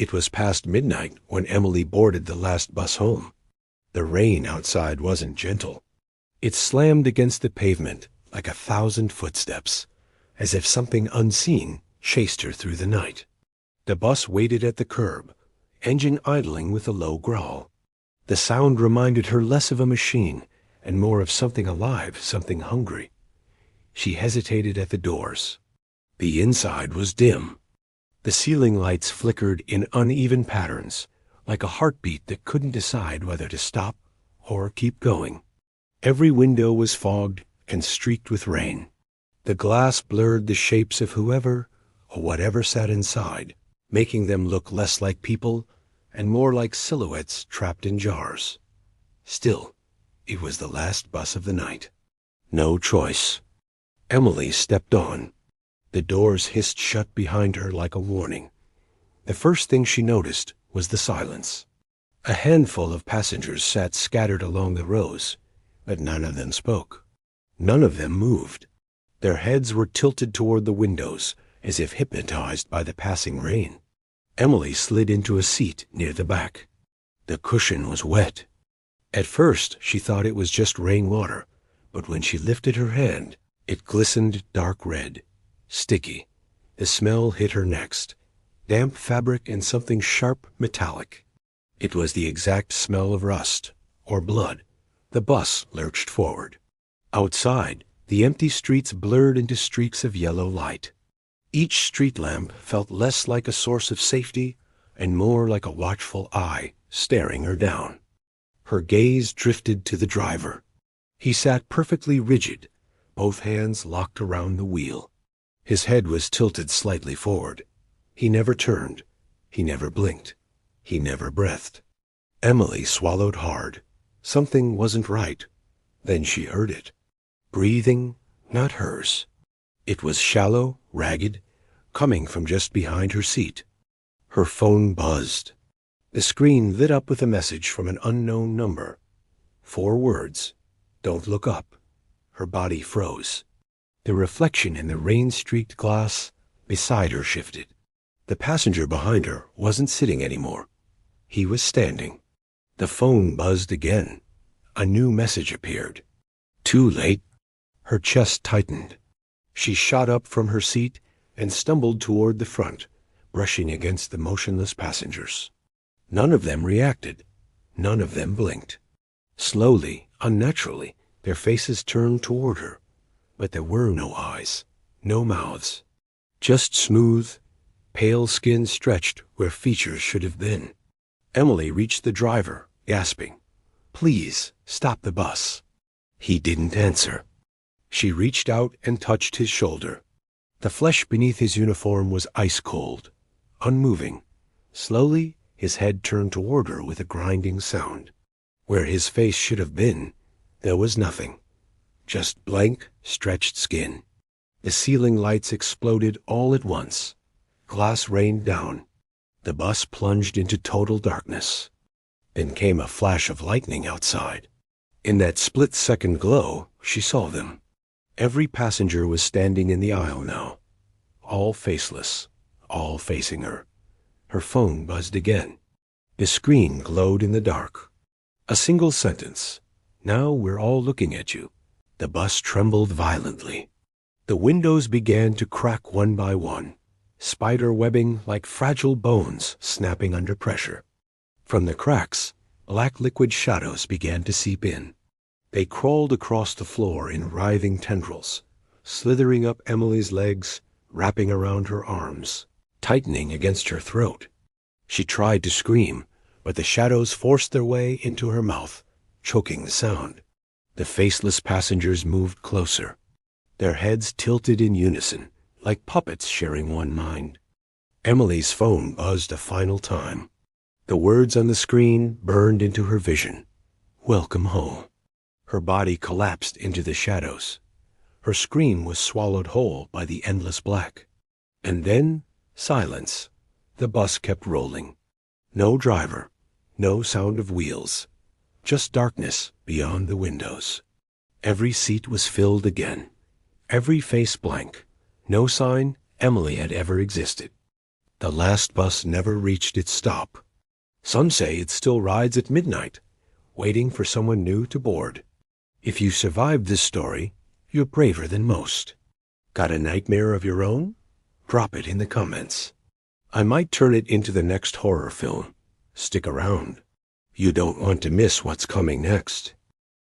It was past midnight when Emily boarded the last bus home. The rain outside wasn't gentle. It slammed against the pavement like 1,000 footsteps, as if something unseen chased her through the night. The bus waited at the curb, engine idling with a low growl. The sound reminded her less of a machine and more of something alive, something hungry. She hesitated at the doors. The inside was dim. The ceiling lights flickered in uneven patterns, like a heartbeat that couldn't decide whether to stop or keep going. Every window was fogged and streaked with rain. The glass blurred the shapes of whoever or whatever sat inside, making them look less like people and more like silhouettes trapped in jars. Still, it was the last bus of the night. No choice. Emily stepped on. The doors hissed shut behind her like a warning. The first thing she noticed was the silence. A handful of passengers sat scattered along the rows, but none of them spoke. None of them moved. Their heads were tilted toward the windows, as if hypnotized by the passing rain. Emily slid into a seat near the back. The cushion was wet. At first, she thought it was just rainwater, but when she lifted her hand, it glistened dark red, sticky. The smell hit her next. Damp fabric and something sharp metallic. It was the exact smell of rust, or blood. The bus lurched forward. Outside, the empty streets blurred into streaks of yellow light. Each street lamp felt less like a source of safety and more like a watchful eye staring her down. Her gaze drifted to the driver. He sat perfectly rigid, both hands locked around the wheel. His head was tilted slightly forward. He never turned. He never blinked. He never breathed. Emily swallowed hard. Something wasn't right. Then she heard it. Breathing, not hers. It was shallow, ragged, coming from just behind her seat. Her phone buzzed. The screen lit up with a message from an unknown number. 4 words. Don't look up. Her body froze. The reflection in the rain-streaked glass beside her shifted. The passenger behind her wasn't sitting anymore. He was standing. The phone buzzed again. A new message appeared. Too late. Her chest tightened. She shot up from her seat and stumbled toward the front, brushing against the motionless passengers. None of them reacted. None of them blinked. Slowly, unnaturally, their faces turned toward her. But there were no eyes, no mouths. Just smooth, pale skin stretched where features should have been. Emily reached the driver, gasping, "Please, stop the bus." He didn't answer. She reached out and touched his shoulder. The flesh beneath his uniform was ice cold, unmoving. Slowly, his head turned toward her with a grinding sound. Where his face should have been, there was nothing. Just blank, stretched skin. The ceiling lights exploded all at once. Glass rained down. The bus plunged into total darkness. Then came a flash of lightning outside. In that split-second glow, she saw them. Every passenger was standing in the aisle now. All faceless, all facing her. Her phone buzzed again. The screen glowed in the dark. A single sentence. "Now we're all looking at you." The bus trembled violently. The windows began to crack one by one, spider webbing like fragile bones snapping under pressure. From the cracks, black liquid shadows began to seep in. They crawled across the floor in writhing tendrils, slithering up Emily's legs, wrapping around her arms, tightening against her throat. She tried to scream, but the shadows forced their way into her mouth, choking the sound. The faceless passengers moved closer. Their heads tilted in unison, like puppets sharing one mind. Emily's phone buzzed a final time. The words on the screen burned into her vision. "Welcome home." Her body collapsed into the shadows. Her screen was swallowed whole by the endless black. And then, silence. The bus kept rolling. No driver, no sound of wheels. Just darkness beyond the windows. Every seat was filled again. Every face blank. No sign Emily had ever existed. The last bus never reached its stop. Some say it still rides at midnight, waiting for someone new to board. If you survived this story, you're braver than most. Got a nightmare of your own? Drop it in the comments. I might turn it into the next horror film. Stick around. You don't want to miss what's coming next.